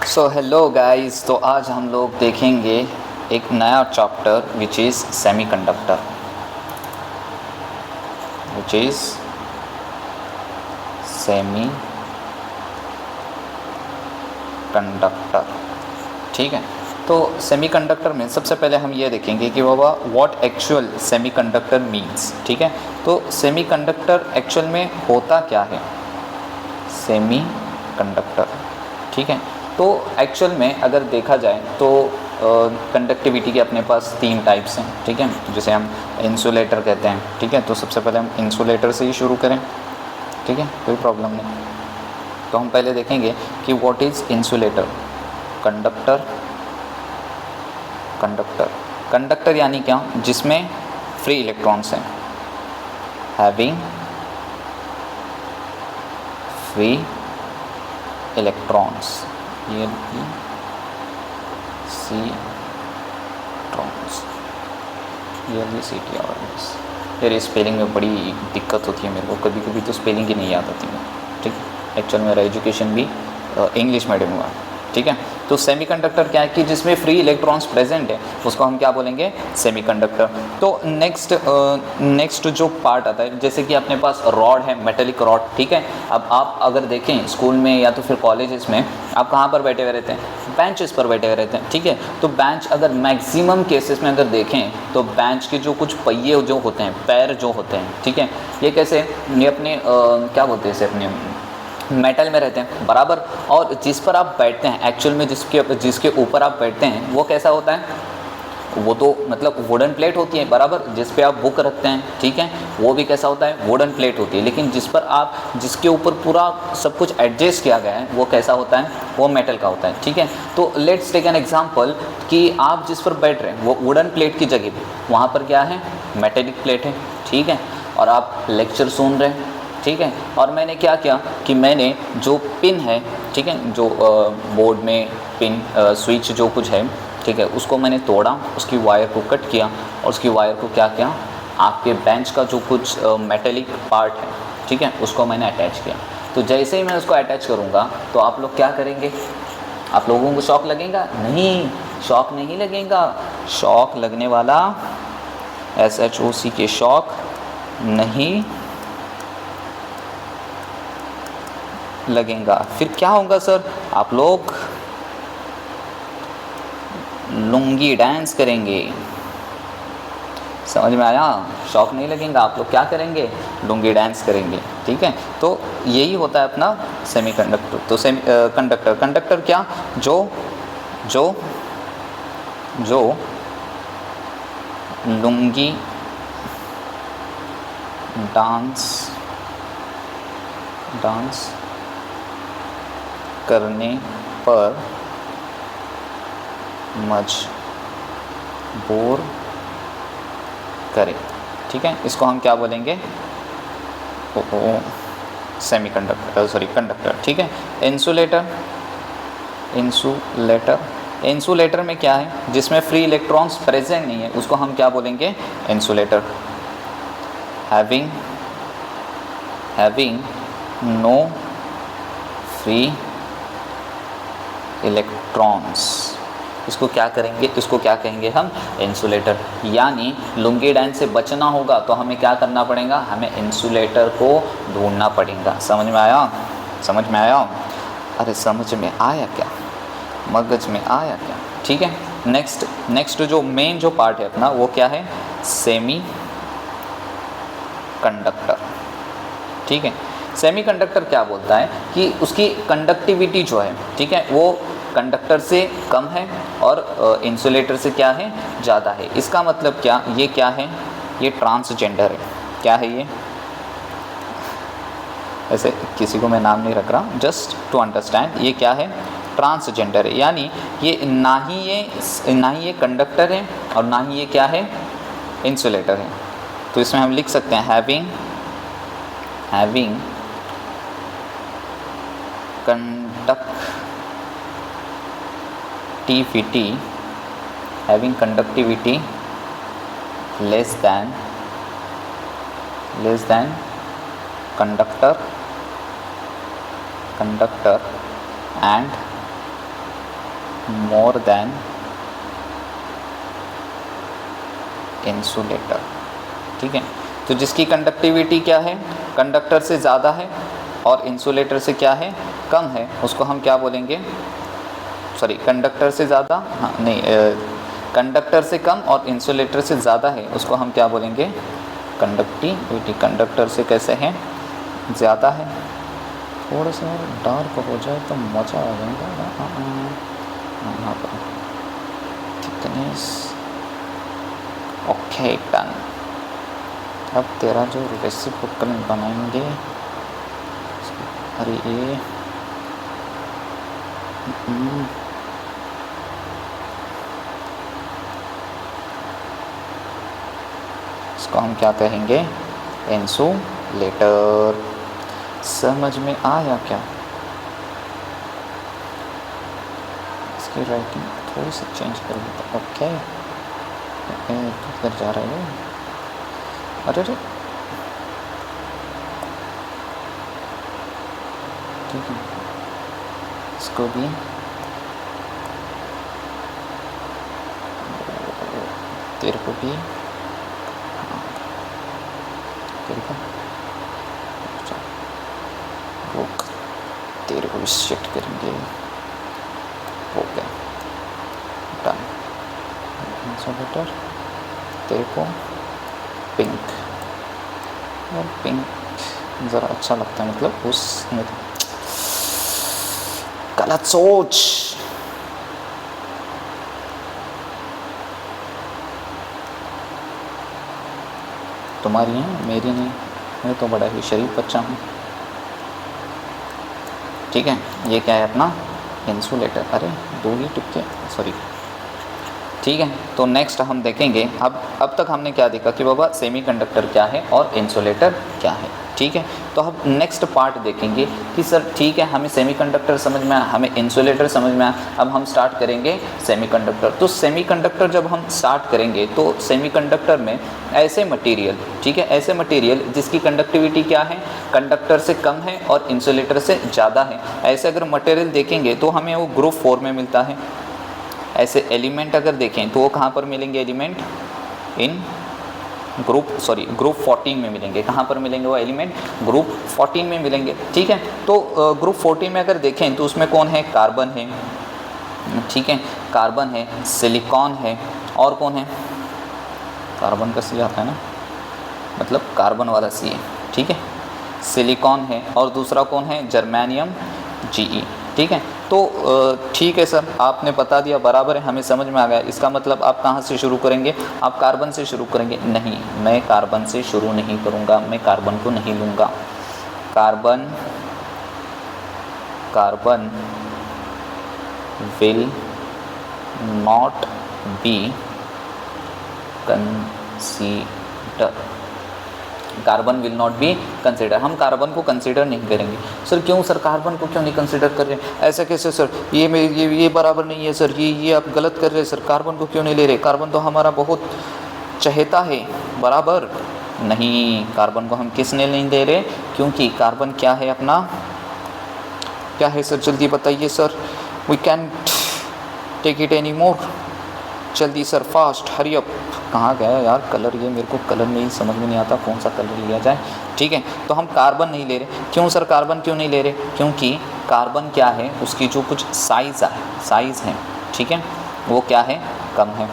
So hello guys, तो आज हम लोग देखेंगे एक नया chapter which is semiconductor. Which is semi conductor. ठीक है, तो सेमीकंडक्टर में सबसे पहले हम ये देखेंगे कि बाबा व्हाट एक्चुअल सेमीकंडक्टर मीन्स। ठीक है, तो सेमीकंडक्टर एक्चुअल में होता क्या है, सेमीकंडक्टर। ठीक है, तो एक्चुअल में अगर देखा जाए तो कंडक्टिविटी के अपने पास 3 टाइप्स हैं। ठीक है, जिसे हम इंसुलेटर कहते हैं। ठीक है, तो सबसे पहले हम इंसुलेटर से ही शुरू करें। ठीक है, कोई प्रॉब्लम नहीं। तो हम पहले देखेंगे कि what is insulator. Conductor, conductor conductor यानी क्या, जिसमें फ्री इलेक्ट्रॉन्स हैं, हैविंग फ्री इलेक्ट्रॉन्स, ये सी ट्रॉन्स, ये सी टी और यार स्पेलिंग में बड़ी दिक्कत होती है मेरे को, कभी कभी तो स्पेलिंग ही नहीं याद आती है। ठीक है, एक्चुअल मेरा एजुकेशन भी इंग्लिश मीडियम हुआ। ठीक है, तो सेमीकंडक्टर क्या है कि जिसमें फ्री इलेक्ट्रॉन्स प्रेजेंट है, उसको हम क्या बोलेंगे, सेमीकंडक्टर। तो नेक्स्ट जो पार्ट आता है, जैसे कि अपने पास रॉड है, मेटेलिक रॉड। ठीक है, अब आप अगर देखें स्कूल में या तो फिर कॉलेजेस में, आप कहाँ पर बैठे हुए रहते हैं, बेंचेस पर बैठे हुए रहते हैं। ठीक है, तो बेंच अगर मैक्सिमम केसेस में अगर देखें तो बेंच के जो कुछ पहिए जो होते हैं, पैर जो होते हैं, ठीक है, ये कैसे, ये अपने क्या बोलते हैं इसे, अपने मेटल में रहते हैं बराबर। और जिस पर आप बैठते हैं एक्चुअल में, जिसके ऊपर आप बैठते हैं, वो कैसा होता है, वो तो मतलब वुडन प्लेट होती है बराबर, जिस पे आप बुक रखते हैं। ठीक है, वो भी कैसा होता है, वुडन प्लेट होती है। लेकिन जिसके ऊपर पूरा सब कुछ एडजस्ट किया गया है, वो कैसा होता है, वो मेटल का होता है। ठीक है, तो लेट्स टेक एन एग्जांपल कि आप जिस पर बैठ रहे हैं वो वुडन प्लेट की जगह वहाँ पर क्या है, मेटेलिक प्लेट है। ठीक है, और आप लेक्चर सुन रहे हैं। ठीक है, और मैंने क्या किया कि मैंने जो पिन है, ठीक है, जो बोर्ड में पिन स्विच जो कुछ है, ठीक है, उसको मैंने तोड़ा, उसकी वायर को कट किया और उसकी वायर को क्या किया, आपके बेंच का जो कुछ मेटेलिक पार्ट है, ठीक है, उसको मैंने अटैच किया। तो जैसे ही मैं उसको अटैच करूँगा तो आप लोग क्या करेंगे, आप लोगों को शॉक लगेगा? नहीं, शॉक नहीं लगेगा। शॉक लगने वाला SHOC के शॉक नहीं लगेगा। फिर क्या होगा सर, आप लोग लुंगी डांस करेंगे। समझ में आया? शॉक नहीं लगेगा, आप लोग क्या करेंगे, लुंगी डांस करेंगे। ठीक है, तो यही होता है अपना सेमीकंडक्टर। तो कंडक्टर क्या, जो जो जो लुंगी डांस करने पर मजबूर करे। ठीक है, इसको हम क्या बोलेंगे, कंडक्टर। ठीक है, इंसुलेटर में क्या है, जिसमें फ्री इलेक्ट्रॉन्स प्रेजेंट नहीं है, उसको हम क्या बोलेंगे, insulator. Having no free electrons, इसको क्या कहेंगे हम, इंसुलेटर। यानी लुंगी डांस से बचना होगा तो हमें क्या करना पड़ेगा, हमें इंसुलेटर को ढूंढना पड़ेगा। समझ में आया? अरे समझ में आया क्या, मगज में आया क्या? ठीक है, नेक्स्ट जो मेन जो पार्ट है अपना, वो क्या है, सेमी कंडक्टर। ठीक है, सेमीकंडक्टर क्या बोलता है कि उसकी कंडक्टिविटी जो है, ठीक है, वो कंडक्टर से कम है और इंसुलेटर से क्या है, ज़्यादा है। इसका मतलब क्या, ये क्या है, ये ट्रांसजेंडर है। क्या है ये, ऐसे किसी को मैं नाम नहीं रख रहा, जस्ट टू अंडरस्टैंड, ये क्या है, ट्रांसजेंडर है। यानी ये ना ही ये कंडक्टर है और ना ही ये क्या है, इंसुलेटर है। तो इसमें हम लिख सकते हैं having conductivity less than conductor and more than insulator. ठीक है, तो जिसकी कंडक्टिविटी क्या है, कंडक्टर से ज़्यादा है और इंसुलेटर से क्या है, कम है, उसको हम क्या बोलेंगे, सॉरी कंडक्टर से ज़्यादा, हाँ नहीं, कंडक्टर से कम और इंसुलेटर से ज़्यादा है, उसको हम क्या बोलेंगे, कंडक्टिविटी। कंडक्टर से कैसे है, ज़्यादा है। थोड़ा सा डार्क हो जाए तो मज़ा आ जाएगा। यहाँ पर थिकनेस, ओके डन। अब तेरा जो रेसिप्रोकल बनाएंगे, अरे ये इसको हम क्या कहेंगे, इंसुलेटर। समझ में आया क्या? इसकी राइटिंग थोड़ी सी चेंज कर देता। ओके, किधर जा रहा है? अरे रे, ठीक है, इसको भी तेरे को भी, तेरे को रुक, तेरे को भी सेट करेंगे। Okay done. इंसुलेटर, तेरे को पिंक, और पिंक ज़रा अच्छा लगता है, मतलब उसमें गलत सोच। तुम्हारी है, मेरी नहीं, मैं तो बड़ा ही शरीफ बच्चा हूँ। ठीक है, ये क्या है अपना इंसुलेटर। अरे दो ही टिपके, सॉरी। ठीक है, तो नेक्स्ट हम देखेंगे। अब तक हमने क्या देखा कि बाबा सेमीकंडक्टर क्या है और इंसुलेटर क्या है। ठीक है, तो अब नेक्स्ट पार्ट देखेंगे कि सर ठीक है, हमें सेमीकंडक्टर समझ में आया, हमें इंसुलेटर समझ में आया, अब हम स्टार्ट करेंगे सेमीकंडक्टर। तो सेमीकंडक्टर जब हम स्टार्ट करेंगे तो सेमीकंडक्टर में ऐसे मटेरियल, ठीक है, ऐसे मटेरियल जिसकी कंडक्टिविटी क्या है, कंडक्टर से कम है और इंसुलेटर से ज़्यादा है, ऐसे अगर मटेरियल देखेंगे तो हमें वो ग्रुप 4 में मिलता है। ऐसे एलिमेंट अगर देखें तो वो कहाँ पर मिलेंगे, एलिमेंट इन ग्रुप 14 में मिलेंगे। कहाँ पर मिलेंगे वो एलिमेंट, ग्रुप 14 में मिलेंगे। ठीक है, तो ग्रुप 14 में अगर देखें तो उसमें कौन है, कार्बन है, ठीक है, कार्बन है, सिलिकॉन है, और कौन है, कार्बन का सी आता है ना, मतलब कार्बन वाला सी है, ठीक है, सिलिकॉन है, और दूसरा कौन है, जर्मेनियम Ge। ठीक है, तो ठीक है सर, आपने बता दिया, बराबर है, हमें समझ में आ गया। इसका मतलब आप कहाँ से शुरू करेंगे, आप कार्बन से शुरू करेंगे? नहीं, मैं कार्बन से शुरू नहीं करूँगा, मैं कार्बन को नहीं लूँगा। Carbon will not be consider, carbon will not be consider, हम कार्बन को कंसिडर नहीं करेंगे। सर क्यों सर, कार्बन को क्यों नहीं कंसिडर कर रहे हैं, ऐसा कैसे सर, ये बराबर नहीं है सर, ये आप गलत कर रहे हैं सर, कार्बन को क्यों नहीं ले रहे, कार्बन तो हमारा बहुत चहेता है। बराबर नहीं, कार्बन को हम किसने नहीं ले रहे, क्योंकि कार्बन क्या है अपना, क्या है सर, जल्दी बताइए sir, we can take it any more, जल्दी सर, फास्ट, हरी अप। कहाँ गया यार कलर, ये मेरे को कलर नहीं समझ में नहीं आता कौन सा कलर लिया जाए। ठीक है, तो हम कार्बन नहीं ले रहे। क्यों सर कार्बन क्यों नहीं ले रहे, क्योंकि कार्बन क्या है, उसकी जो कुछ साइज़ है, ठीक है, वो क्या है, कम है।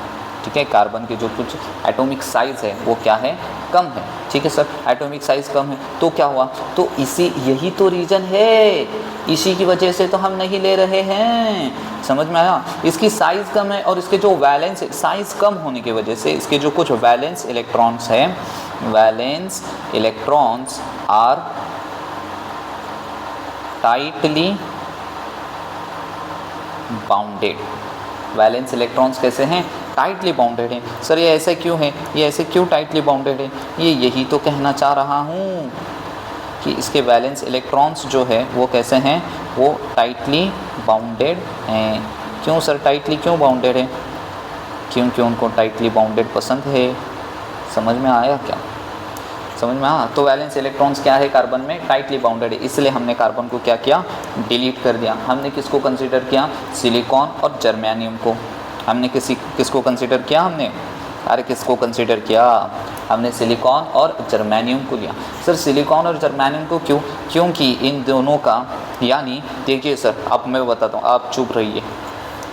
ठीक है, कार्बन के जो कुछ एटॉमिक साइज़ है वो क्या है, कम है। ठीक है सर, एटॉमिक साइज़ कम है तो क्या हुआ, तो यही तो रीज़न है, इसी की वजह से तो हम नहीं ले रहे हैं। समझ में आया, इसकी साइज़ कम है और इसके जो वैलेंस साइज़ कम होने की वजह से इसके जो कुछ वैलेंस इलेक्ट्रॉन्स हैं, valence electrons are tightly bounded. Valence electrons कैसे हैं, टाइटली बाउंडेड हैं। सर ये ऐसे क्यों है, ये ऐसे क्यों टाइटली बाउंडेड है, यही तो कहना चाह रहा हूँ कि इसके वैलेंस इलेक्ट्रॉन्स जो है वो कैसे हैं, वो टाइटली बाउंडेड हैं। क्यों सर टाइटली क्यों बाउंडेड है, क्योंकि उनको टाइटली बाउंडेड पसंद है। समझ में आया क्या, समझ में आया। तो वैलेंस इलेक्ट्रॉन्स क्या है कार्बन में, टाइटली बाउंडेड है, इसलिए हमने कार्बन को क्या किया, डिलीट कर दिया। हमने किसको कंसीडर किया, सिलिकॉन और जर्मेनियम को। हमने किसको कंसीडर किया, हमने अरे किसको कंसीडर किया, हमने सिलिकॉन और जर्मेनियम को लिया। सर सिलिकॉन और जर्मेनियम को क्यों, क्योंकि इन दोनों का, यानी देखिए सर अब मैं बताता हूँ, आप चुप रहिए,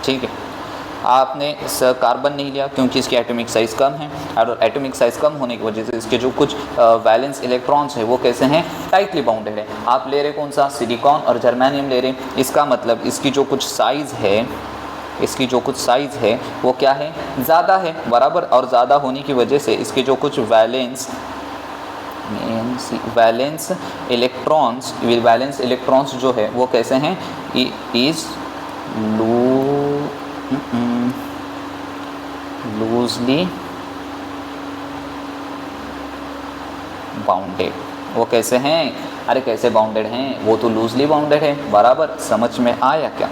ठीक है। आपने सर कार्बन नहीं लिया क्योंकि इसकी एटॉमिक साइज़ कम है, और एटॉमिक साइज़ कम होने की वजह से इसके जो कुछ वैलेंस इलेक्ट्रॉन्स हैं वो कैसे हैं, टाइटली बाउंडेड है। आप ले रहे कौन सा, सिलिकॉन और जर्मेनियम ले रहे, इसका मतलब इसकी जो कुछ साइज़ है, इसकी जो कुछ साइज़ है वो क्या है, ज़्यादा है, बराबर। और ज़्यादा होने की वजह से इसके जो कुछ वैलेंस इलेक्ट्रॉन्स जो है वो कैसे हैं, इज़ लूजली बाउंडेड। वो कैसे हैं, अरे कैसे बाउंडेड हैं, वो तो लूजली बाउंडेड है, बराबर। समझ में आया क्या,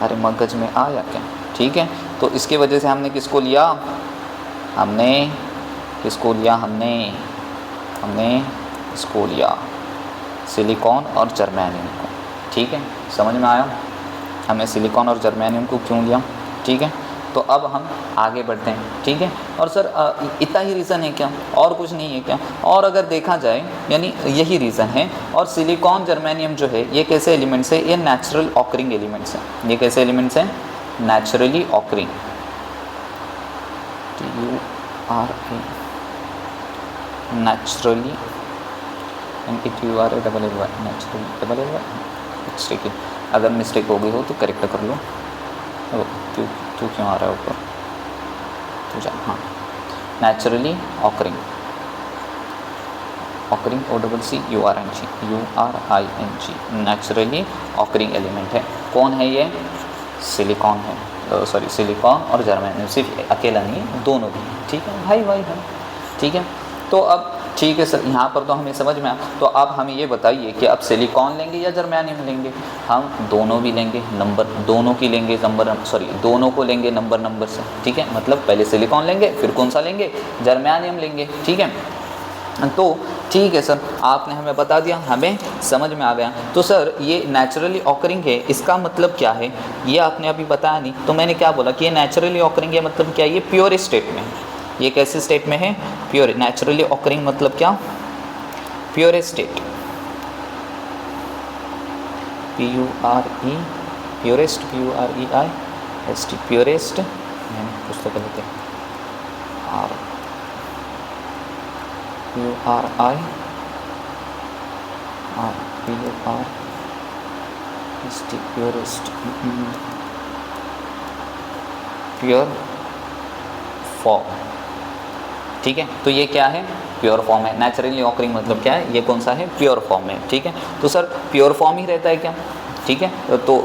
अरे मगज में आया क्या, ठीक है। तो इसकी वजह से हमने किसको लिया, हमने किसको लिया, हमने इसको लिया सिलिकॉन और जर्मेनियम को, ठीक है। समझ में आया, हमने सिलिकॉन और जर्मेनियम को क्यों लिया, ठीक है। तो अब हम आगे बढ़ते हैं, ठीक है। और सर इतना ही रीज़न है क्या, और कुछ नहीं है क्या, और अगर देखा जाए यानी यही रीज़न है। और सिलिकॉन जर्मेनियम जो है ये कैसे एलिमेंट्स है, ये नेचुरल ऑकरिंग एलिमेंट्स हैं। ये कैसे एलिमेंट्स हैं, नेचुरली ऑकरिंग, नेचुरली नेचुरली, अगर मिस्टेक हो गई हो तो करेक्ट कर लो। तू क्यों आ रहा है ऊपर, तू जा, हाँ। Naturally occurring, OCCURING, naturally occurring element है। कौन है ये, सिलिकॉन है, सिलिकॉन और जर्मेनियम, सिर्फ अकेला नहीं, दोनों भी, ठीक है भाई है, ठीक है। तो अब ठीक है सर, यहाँ पर तो हमें समझ में आया। तो अब हमें ये बताइए कि अब सिलिकॉन लेंगे या जर्मेनियम लेंगे, हम दोनों भी लेंगे, दोनों को लेंगे नंबर से, ठीक है। मतलब पहले सिलिकॉन लेंगे, फिर कौन सा लेंगे, जर्मेनियम लेंगे, ठीक है। तो ठीक है सर, आपने हमें बता दिया, हमें समझ में आ गया। तो सर ये नेचुरली ऑकरिंग है, इसका मतलब क्या है, ये आपने अभी बताया नहीं। तो मैंने क्या बोला कि ये नेचुरली ऑकरिंग है, मतलब क्या, ये प्योर स्टेट में है। ये कैसे स्टेट में है, प्योर। नेचुरली ऑकरिंग मतलब क्या, pure state, PURE, purest, PUREIST, purest, पुस्तक लेते हैं, PUREIST, प्योरेस्ट, प्योर फॉर्म, ठीक है। तो ये क्या है, प्योर फॉर्म है। नेचुरली ऑकरिंग मतलब क्या है, ये कौन सा है, प्योर फॉर्म में, ठीक है। तो सर प्योर फॉर्म ही रहता है क्या, ठीक है। तो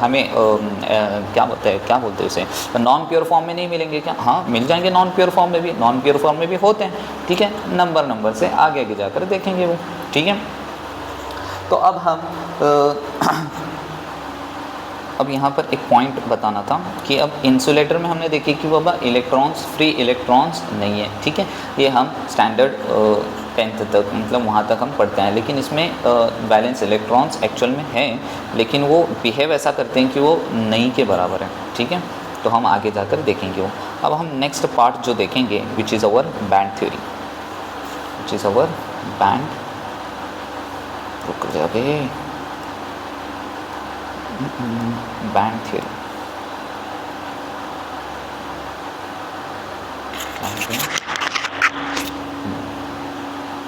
हमें क्या बोलते हैं उसे, नॉन प्योर फॉर्म में नहीं मिलेंगे क्या, हाँ मिल जाएंगे, नॉन प्योर फॉर्म में भी होते हैं, ठीक है। नंबर से आगे जाकर देखेंगे वो, ठीक है। तो अब हम अब यहाँ पर एक पॉइंट बताना था कि अब इंसुलेटर में हमने देखे कि बाबा फ्री इलेक्ट्रॉन्स नहीं है, ठीक है। ये हम स्टैंडर्ड 10th तक, मतलब वहाँ तक हम पढ़ते हैं, लेकिन इसमें बैलेंस इलेक्ट्रॉन्स एक्चुअल में हैं, लेकिन वो बिहेव ऐसा करते हैं कि वो नहीं के बराबर है, ठीक है। तो हम आगे जाकर देखेंगे वो। अब हम नेक्स्ट पार्ट जो देखेंगे, which is our band theory, रुक जा बे, band theory,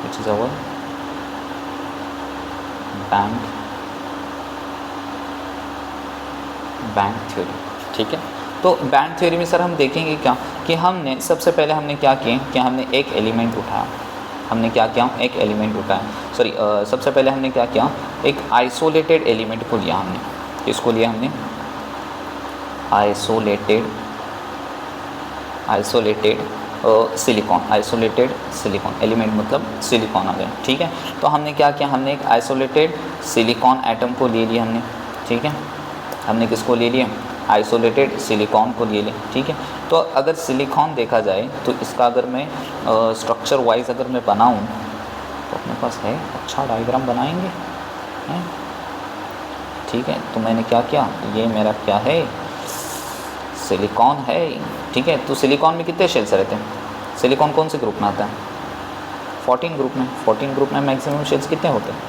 which is our band theory, ठीक है। तो बैंड थ्योरी में सर हम देखेंगे क्या कि हमने सबसे पहले हमने क्या किए कि हमने एक एलिमेंट उठाया, सबसे पहले हमने क्या किया, एक आइसोलेटेड एलिमेंट को लिया हमने, किसको लिया हमने, आइसोलेटेड सिलिकॉन एलिमेंट, मतलब सिलिकॉन आ गया, ठीक है। तो हमने क्या किया, हमने एक आइसोलेटेड सिलिकॉन एटम को ले लिया हमने, ठीक है। हमने किसको ले लिया, आइसोलेटेड सिलिकॉन को ले लिया, ठीक है। तो अगर सिलिकॉन देखा जाए तो इसका अगर मैं स्ट्रक्चर वाइज अगर मैं बनाऊँ पास है, अच्छा डायग्राम बनाएंगे हैं। ठीक है, तो मैंने क्या किया, ये मेरा क्या है, सिलिकॉन है। ठीक है, तो सिलिकॉन में कितने शेल्स रहते हैं, सिलिकॉन कौन से ग्रुप में आता है, 14 ग्रुप में। 14 ग्रुप में मैक्सिमम शेल्स कितने होते हैं।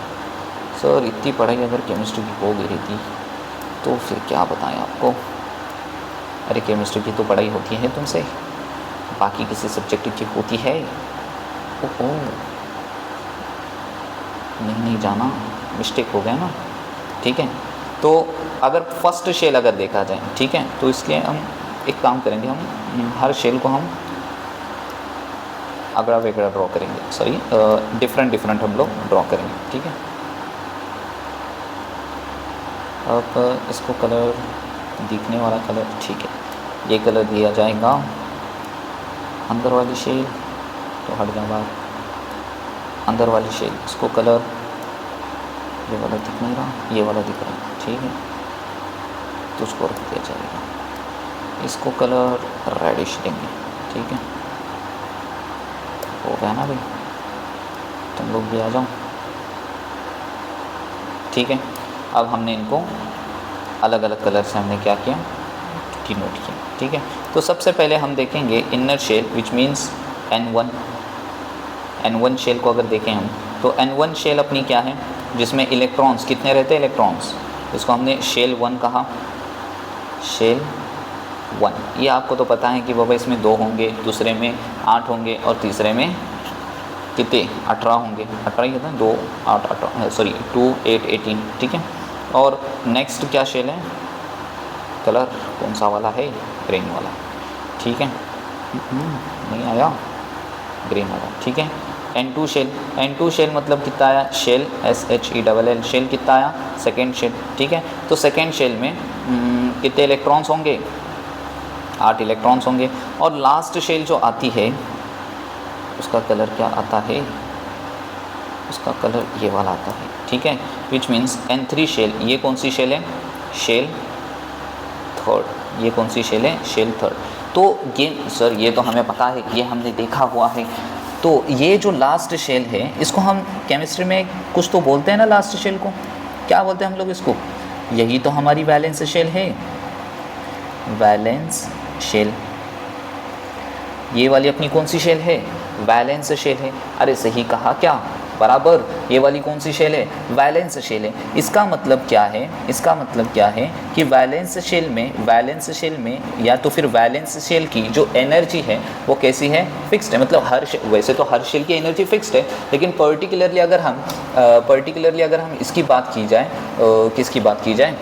सर इतनी पढ़ाई अगर केमिस्ट्री की हो गई थी तो फिर क्या बताएं आपको। अरे केमिस्ट्री की तो पढ़ाई होती है तुमसे, बाकी किसी सब्जेक्ट की होती है। ओहो, नहीं जाना, मिस्टेक हो गया ना। ठीक है, तो अगर फर्स्ट शेल अगर देखा जाए, ठीक है, तो इसके हम एक काम करेंगे, हम हर शेल को हम अगड़ा वेगड़ा ड्रॉ करेंगे, सॉरी डिफरेंट हम लोग ड्रॉ करेंगे। ठीक है, अब इसको कलर, दिखने वाला कलर, ठीक है, ये कलर दिया जाएगा। अंदर वाली शेल तो हट जा बाहर, अंदर वाली शेल, इसको कलर, ये वाला दिख नहीं रहा, ये वाला दिख रहा है। ठीक है, तो उसको रख दिया जाएगा, इसको कलर रेडिश देंगे। ठीक है, हो गया ना भाई, तुम लोग भी आ जाओ। ठीक है, अब हमने इनको अलग अलग कलर से हमने क्या किया, डिनोट किया। ठीक है, तो सबसे पहले हम देखेंगे inner shell which means N1 shell को अगर देखें हम, तो N1 शेल अपनी क्या है, जिसमें इलेक्ट्रॉन्स कितने रहते हैं, इलेक्ट्रॉन्स, इसको हमने शेल 1 कहा, शेल 1। ये आपको तो पता है कि बाबा इसमें 2 होंगे, दूसरे में 8 होंगे और तीसरे में कितने 18 होंगे, 18 ही कहते हैं, 2 8 18, सॉरी 2 8 18। ठीक है, और नेक्स्ट क्या शेल है, कलर कौन सा वाला है, ग्रीन वाला। ठीक है, नहीं आया, ग्रीन वाला। ठीक है, N2 शेल, N2 शेल मतलब कितना आया, शेल SHELL शेल कितना आया, सेकेंड शेल। ठीक है, तो सेकेंड शेल में कितने इलेक्ट्रॉन्स होंगे, 8 इलेक्ट्रॉन्स होंगे। और लास्ट शेल जो आती है उसका कलर क्या आता है, उसका कलर ये वाला आता है। ठीक है, विच मीन्स N3 शेल, ये कौन सी शेल है, शेल थर्ड, ये कौन सी शेल है, शेल थर्ड। तो ये सर ये तो हमें पता है, ये हमने देखा हुआ है। तो ये जो लास्ट शेल है, इसको हम केमिस्ट्री में कुछ तो बोलते हैं ना, लास्ट शेल को क्या बोलते हैं हम लोग इसको, यही तो हमारी वैलेंस शेल है, वैलेंस शेल। ये वाली अपनी कौन सी शेल है, वैलेंस शेल है। अरे सही कहा क्या, बराबर, ये वाली कौन सी शेल है, वैलेंस शेल है। इसका मतलब क्या है, इसका मतलब क्या है कि वैलेंस शेल में या तो फिर वैलेंस शेल की जो एनर्जी है वो कैसी है, फिक्स्ड है। मतलब वैसे तो हर शेल की एनर्जी फिक्स्ड है, लेकिन पर्टिकुलरली अगर हम इसकी बात की जाए, किसकी बात की जाए,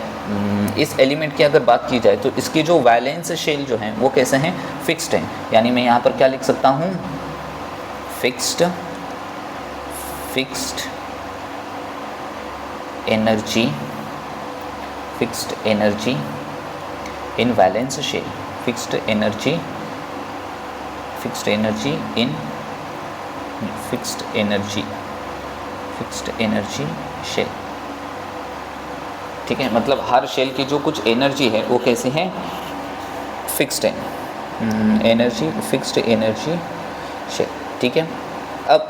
इस एलिमेंट की अगर बात की जाए, तो इसकी जो वैलेंस शेल जो हैं वो कैसे हैं, फिक्स्ड हैं। यानी मैं यहाँ पर क्या लिख सकता हूँ, fixed energy in valence shell, fixed energy shell. ठीक है, मतलब हर शेल की जो कुछ एनर्जी है वो कैसी है, फिक्स्ड है, फिक्स्ड एनर्जी शेल। ठीक है, अब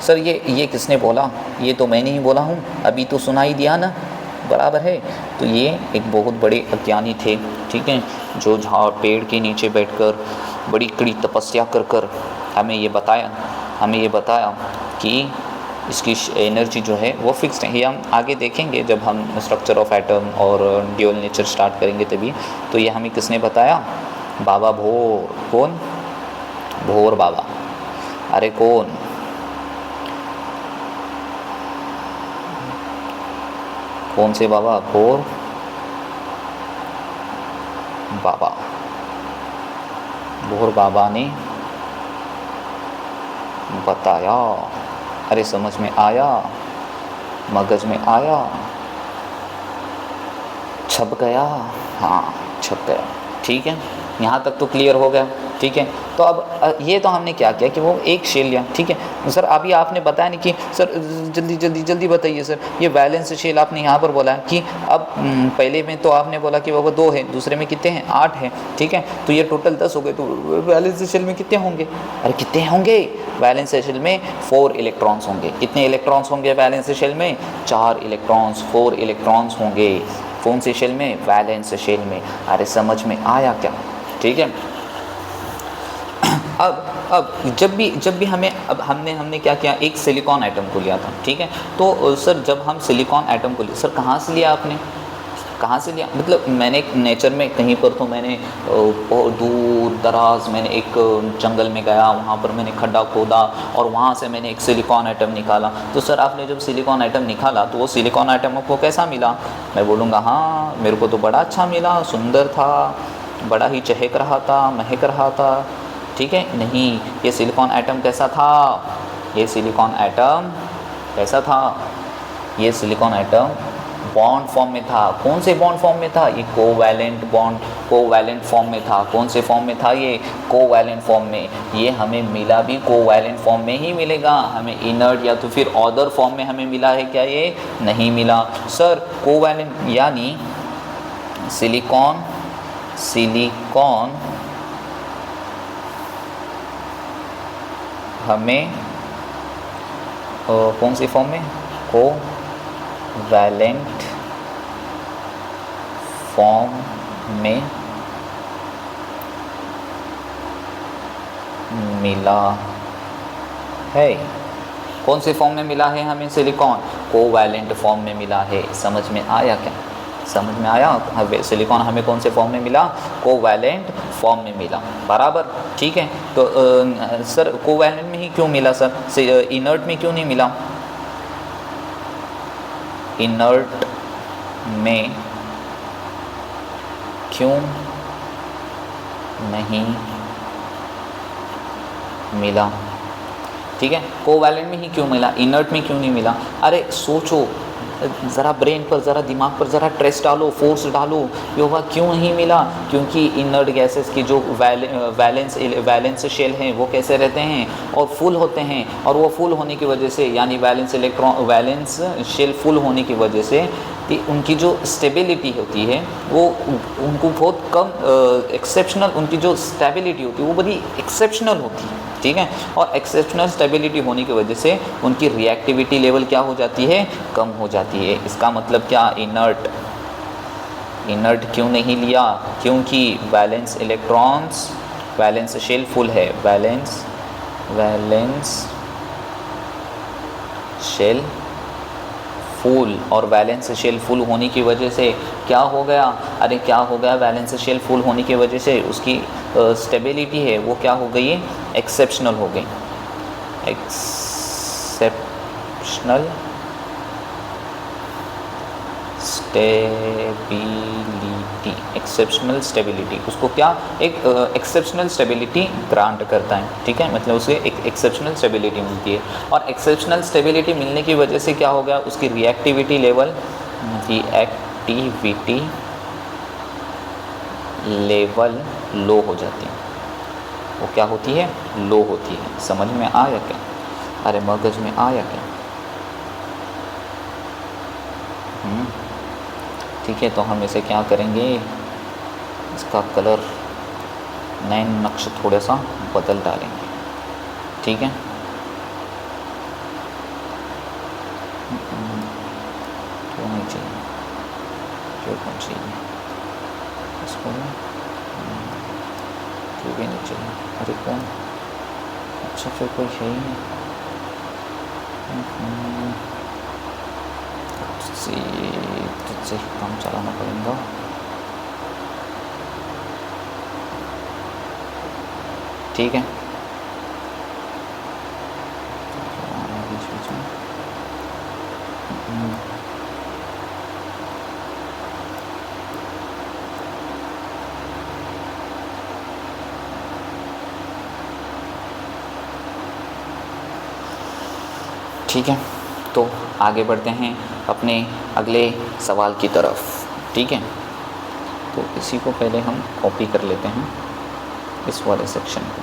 सर ये किसने बोला, ये तो मैंने ही बोला हूँ, अभी तो सुनाई दिया ना, बराबर है। तो ये एक बहुत बड़े अज्ञानी थे, ठीक है, जो झाड़ पेड़ के नीचे बैठकर बड़ी कड़ी तपस्या कर कर हमें ये बताया कि इसकी एनर्जी जो है वो फिक्स्ड है। ये हम आगे देखेंगे जब हम स्ट्रक्चर ऑफ एटम और ड्यूअल नेचर स्टार्ट करेंगे तभी। तो ये हमें किसने बताया, बाबा भोर। कौन, भोर बाबा। अरे कौन से बाबा, भोर बाबा ने बताया। अरे समझ में आया, मगज में आया, छप गया, हाँ छप गया। ठीक है, यहाँ तक तो क्लियर हो गया। ठीक है, तो अब ये तो हमने क्या किया कि वो एक शेल लिया। ठीक है सर, अभी आपने बताया नहीं कि सर जल्दी जल्दी जल्दी बताइए सर, ये बैलेंस शेल आपने यहाँ पर बोला कि अब पहले में तो आपने बोला कि वो 2 है, दूसरे में कितने हैं 8 है। ठीक है, तो ये टोटल 10 हो गए, तो बैलेंस शेल में कितने होंगे? अरे कितने होंगे? बैलेंस शेल में 4 इलेक्ट्रॉन्स होंगे। कितने इलेक्ट्रॉन्स होंगे बैलेंस शेल में? 4 इलेक्ट्रॉन्स, 4 इलेक्ट्रॉन्स होंगे। कौन से शेल में? वैलेंस शेल में। अरे समझ में आया क्या? ठीक है, अब जब भी हमें, अब हमने क्या किया, एक सिलिकॉन एटम को लिया था। ठीक है, तो सर जब हम सिलिकॉन एटम को लिया, सर कहाँ से लिया आपने? कहाँ से लिया मतलब? मैंने नेचर में कहीं पर, तो मैंने बहुत दूर दराज मैंने एक जंगल में गया, वहाँ पर मैंने खड्डा खोदा और वहाँ से मैंने एक सिलिकॉन एटम निकाला। तो सर आपने जब सिलिकॉन एटम निकाला तो वो सिलिकॉन एटम आपको कैसा मिला? मैं बोलूँगा हाँ मेरे को तो बड़ा अच्छा मिला, सुंदर था, बड़ा ही चहक रहा था, महक रहा था। ठीक है, नहीं, ये सिलिकॉन एटम कैसा था? ये सिलिकॉन एटम कैसा था? ये सिलिकॉन एटम बॉन्ड फॉर्म में था। कौन से बॉन्ड फॉर्म में था? ये कोवैलेंट बॉन्ड, कोवैलेंट फॉर्म में था। कौन से फॉर्म में था? ये कोवैलेंट फॉर्म में। ये हमें मिला भी कोवैलेंट फॉर्म में ही मिलेगा, हमें इनर्ट या तो फिर अदर फॉर्म में हमें मिला है क्या? ये नहीं मिला। सर कोवैलेंट यानी सिलिकॉन हमें कौन सी फॉर्म में? कोवैलेंट फॉर्म में मिला है। कौन से फॉर्म में मिला है हमें सिलिकॉन? कोवैलेंट फॉर्म में मिला है। समझ में आया क्या? समझ में आया? सिलिकॉन हमें कौन से फॉर्म में मिला? कोवैलेंट फॉर्म में मिला, बराबर। ठीक है, तो सर कोवैलेंट में ही क्यों मिला सर? इनर्ट में क्यों नहीं मिला? इनर्ट में क्यों नहीं मिला? ठीक है, कोवैलेंट में ही क्यों मिला, इनर्ट में क्यों नहीं मिला? अरे सोचो, ज़रा ब्रेन पर, ज़रा दिमाग पर ज़रा ट्रेस डालो, फोर्स डालो, ये होगा क्यों नहीं मिला? क्योंकि इनर्ट गैसेस की जो वैलेंस शेल हैं वो कैसे रहते हैं? और फुल होते हैं, और वो फुल होने की वजह से, यानी वैलेंस शेल फुल होने की वजह से कि उनकी जो स्टेबिलिटी होती है वो उनको बहुत कम एक्सेप्शनल, उनकी जो स्टेबिलिटी होती है वो बड़ी एक्सेप्शनल होती है। ठीक है, और एक्सेप्शनल स्टेबिलिटी होने की वजह से उनकी रिएक्टिविटी लेवल क्या हो जाती है? कम हो जाती है। इसका मतलब क्या? इनर्ट क्यों नहीं लिया? क्योंकि वैलेंस शेल फुल है। वैलेंस शेल फुल, और वैलेंस शेल फुल होने की वजह से क्या हो गया? अरे क्या हो गया? वैलेंस शेल फुल होने की वजह से उसकी स्टेबिलिटी है वो क्या हो गई? एक्सेप्शनल हो गई। एक्सेप्शनल स्टेबिलिटी उसको क्या? एक एक्सेप्शनल स्टेबिलिटी ग्रांट करता है। ठीक है, मतलब उसे एक एक्सेप्शनल स्टेबिलिटी मिलती है, और एक्सेप्शनल स्टेबिलिटी मिलने की वजह से क्या हो गया? उसकी रिएक्टिविटी लेवल लो हो जाती है। वो क्या होती है? लो होती है। समझ में आया क्या? अरे मगज में आया क्या? ठीक है, तो हम इसे क्या करेंगे? इसका कलर, नए नक्श थोड़ा सा बदल डालेंगे। ठीक है, क्यों नहीं चाहिए? क्यों कौन चाहिए इसको? क्यों भी नहीं चाहिए? अरे कौन? अच्छा फिर कोई है ही नहीं। तुझसे काम चलाना पड़ेगा। ठीक है, बीच बीच में ठीक है, तो आगे बढ़ते हैं अपने अगले सवाल की तरफ। ठीक है, तो इसी को पहले हम कॉपी कर लेते हैं, इस वाले सेक्शन को।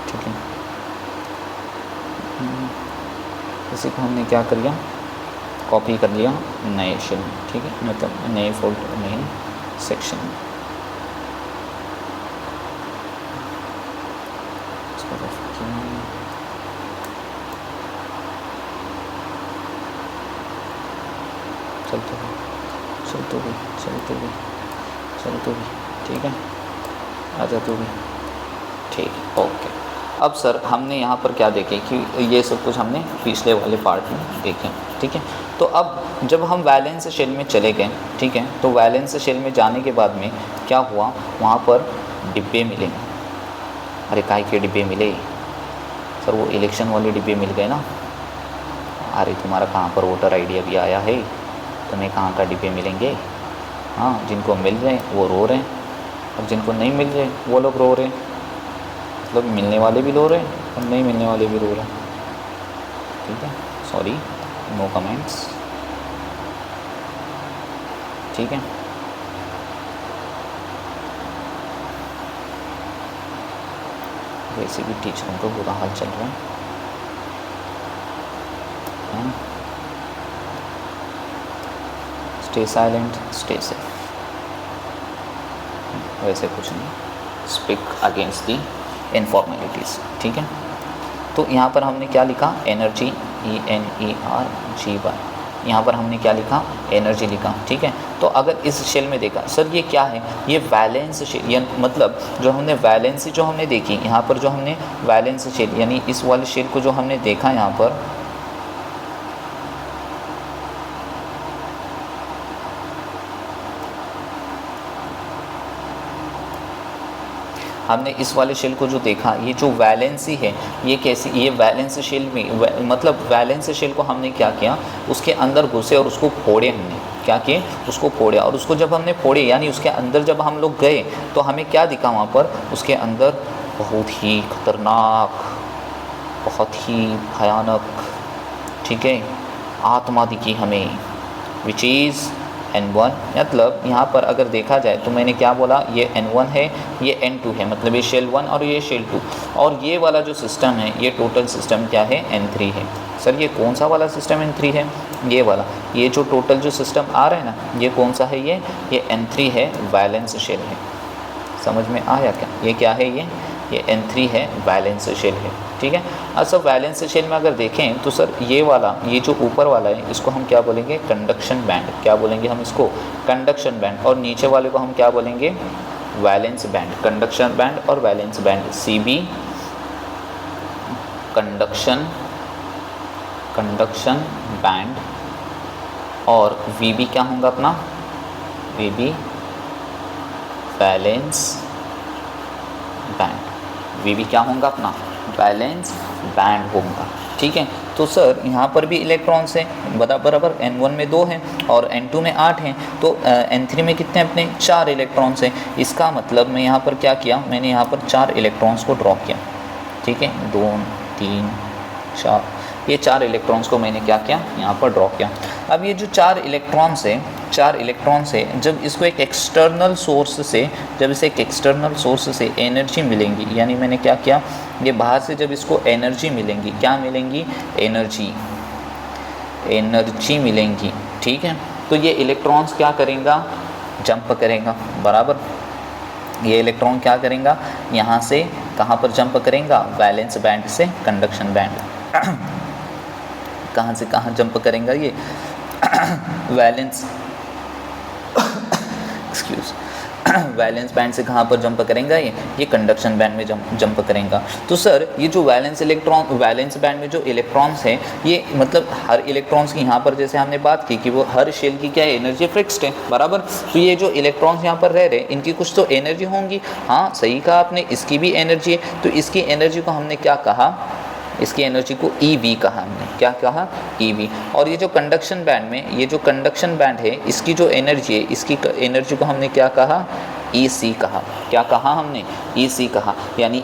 ठीक है, इसी को हमने क्या कर लिया, कॉपी कर लिया नए शेल में। ठीक है, मतलब नए फोल्डर, नए सेक्शन में। चलते हुए चलते हुए चलते हुए चलते हुए, ठीक है, आजा तू भी, ठीक है, ओके। अब सर हमने यहाँ पर क्या देखे कि ये सब कुछ हमने पिछले वाले पार्ट में देखे, ठीक है। तो अब जब हम वैलेंस शेल में चले गए, ठीक है, तो वैलेंस शेल में जाने के बाद में क्या हुआ, वहाँ पर डिब्बे मिले। अरे काय के डिब्बे मिले सर, वो इलेक्शन वाले डिब्बे मिल गए ना। अरे तुम्हारा कहाँ पर वोटर आईडी अभी आया है, तुम्हें कहाँ का डिब्बे मिलेंगे। हाँ, जिनको मिल रहे हैं वो रो रहे हैं, और जिनको नहीं मिल रहे वो लोग रो रहे हैं। मतलब मिलने वाले भी रो रहे हैं और नहीं मिलने वाले भी रो रहे हैं। ठीक है, सॉरी, नो कमेंट्स। ठीक है, वैसे भी टीचरों का बुरा हाल चल रहा है। Stay silent, stay safe. वैसे कुछ नहीं, स्पीक अगेंस्ट दी इनफॉर्मेलिटीज़। ठीक है, तो यहाँ पर हमने क्या लिखा, एनर्जी, ENERGY। यहाँ पर हमने क्या लिखा, एनर्जी लिखा। ठीक है, तो अगर इस शेल में देखा, सर ये क्या है, ये वैलेंस शेल, या मतलब जो हमने वैलेंसी जो हमने देखी यहाँ पर, जो हमने वैलेंस शेल यानी इस वाले शेल को जो हमने देखा यहाँ पर, हमने इस वाले शेल को जो देखा, ये जो वैलेंसी है ये कैसी, ये वैलेंस शेल में मतलब वैलेंस शेल को हमने क्या किया, उसके अंदर घुसे और उसको फोड़े। हमने क्या किए, उसको फोड़े, और उसको जब हमने फोड़े यानी उसके अंदर जब हम लोग गए तो हमें क्या दिखा वहाँ पर, उसके अंदर बहुत ही खतरनाक, बहुत ही भयानक, ठीक है, आत्मा दिखी हमें, विच इज़ N1। मतलब यहाँ पर अगर देखा जाए तो मैंने क्या बोला, ये N1 है, ये N2 है, मतलब ये शेल 1 और ये शेल 2, और ये वाला जो सिस्टम है ये टोटल सिस्टम क्या है, N3 है। सर ये कौन सा वाला सिस्टम N3 है, ये वाला, ये जो टोटल जो सिस्टम आ रहा है ना, ये कौन सा है, ये N3 है, वैलेंस शेल है। समझ में आया क्या, ये क्या है, ये N3 है, वैलेंस शेल है। ठीक है, अब सब वैलेंस शेल में अगर देखें तो सर ये वाला, ये जो ऊपर वाला है इसको हम क्या बोलेंगे, कंडक्शन बैंड। क्या बोलेंगे हम इसको, कंडक्शन बैंड। और नीचे वाले को हम क्या बोलेंगे, वैलेंस बैंड। कंडक्शन बैंड और valence band, CB conduction band, और VB क्या होगा अपना, VB वैलेंस बैंड। VB क्या होगा अपना, वैलेंस बैंड होगा। ठीक है, तो सर यहाँ पर भी इलेक्ट्रॉन्स हैं बराबर, N1 में 2 हैं और N2 में 8 हैं, तो N3 में कितने अपने 4 इलेक्ट्रॉन्स हैं। इसका मतलब मैं यहाँ पर क्या किया, मैंने यहाँ पर 4 इलेक्ट्रॉन्स को ड्रॉ किया। ठीक है, 2 3 4, ये 4 इलेक्ट्रॉन्स को मैंने क्या किया, यहाँ पर ड्रॉ किया। अब ये जो 4 इलेक्ट्रॉन्स है, जब इसको एक एक्सटर्नल सोर्स से, जब इसे एक एक्सटर्नल सोर्स से एनर्जी मिलेंगी, यानी मैंने क्या किया, ये बाहर से जब इसको एनर्जी मिलेंगी, क्या मिलेंगी, एनर्जी मिलेंगी। ठीक है, तो ये इलेक्ट्रॉन्स क्या करेगा, जंप करेगा, बराबर। ये इलेक्ट्रॉन क्या करेगा, यहाँ से कहाँ पर जंप करेगा, वैलेंस बैंड से कंडक्शन बैंड। कहाँ से कहाँ जंप करेगा ये, वैलेंस वैलेंस बैंड से कहाँ पर जंप करेगा, ये कंडक्शन बैंड में जंप करेगा। तो सर ये जो वैलेंस बैंड में जो इलेक्ट्रॉन्स हैं, ये मतलब हर इलेक्ट्रॉन्स की यहाँ पर जैसे हमने बात की कि वो हर शेल की क्या है, एनर्जी फिक्स्ड है, बराबर। तो ये जो इलेक्ट्रॉन्स यहाँ पर रह रहे हैं, इनकी कुछ तो एनर्जी होंगी। हाँ सही कहा आपने, इसकी भी एनर्जी है। तो इसकी एनर्जी को हमने क्या कहा, इसकी एनर्जी को EV कहा हमने, क्या कहा, EV। और ये जो कंडक्शन बैंड में, ये जो कंडक्शन बैंड है, इसकी जो एनर्जी है, इसकी एनर्जी को हमने क्या कहा, EC कहा। क्या कहा हमने, EC कहा। यानी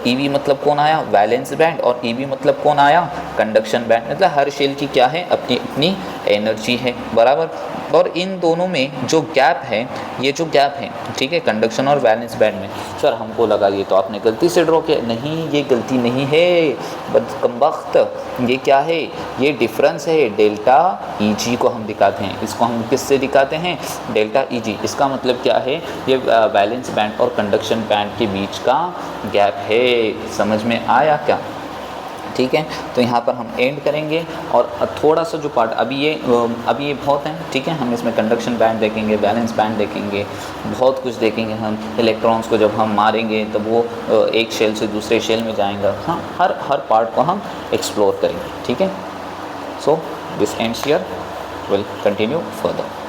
EV मतलब कौन आया, वैलेंस बैंड, और EV मतलब कौन आया, कंडक्शन बैंड। मतलब हर शेल की क्या है, अपनी अपनी एनर्जी है, बराबर। और इन दोनों में जो गैप है, ये जो गैप है, ठीक है, कंडक्शन और वैलेंस बैंड में, सर हमको लगा ये तो आपने गलती से ड्रॉ किया। नहीं, ये गलती नहीं है बदकमबख्त, ये क्या है, ये डिफरेंस है, डेल्टा EG को हम दिखाते हैं। इसको हम किससे दिखाते हैं, डेल्टा EG। इसका मतलब क्या है, ये वैलेंस बैंड और कंडक्शन बैंड के बीच का गैप है। समझ में आया क्या, ठीक है। तो यहाँ पर हम एंड करेंगे, और थोड़ा सा जो पार्ट अभी ये बहुत हैं, ठीक है। हम इसमें कंडक्शन बैंड देखेंगे, बैलेंस बैंड देखेंगे, बहुत कुछ देखेंगे हम। इलेक्ट्रॉन्स को जब हम मारेंगे तब वो एक शेल से दूसरे शेल में जाएंगे। हाँ, हर पार्ट को हम एक्सप्लोर करेंगे, ठीक है। So this ends here, will continue further.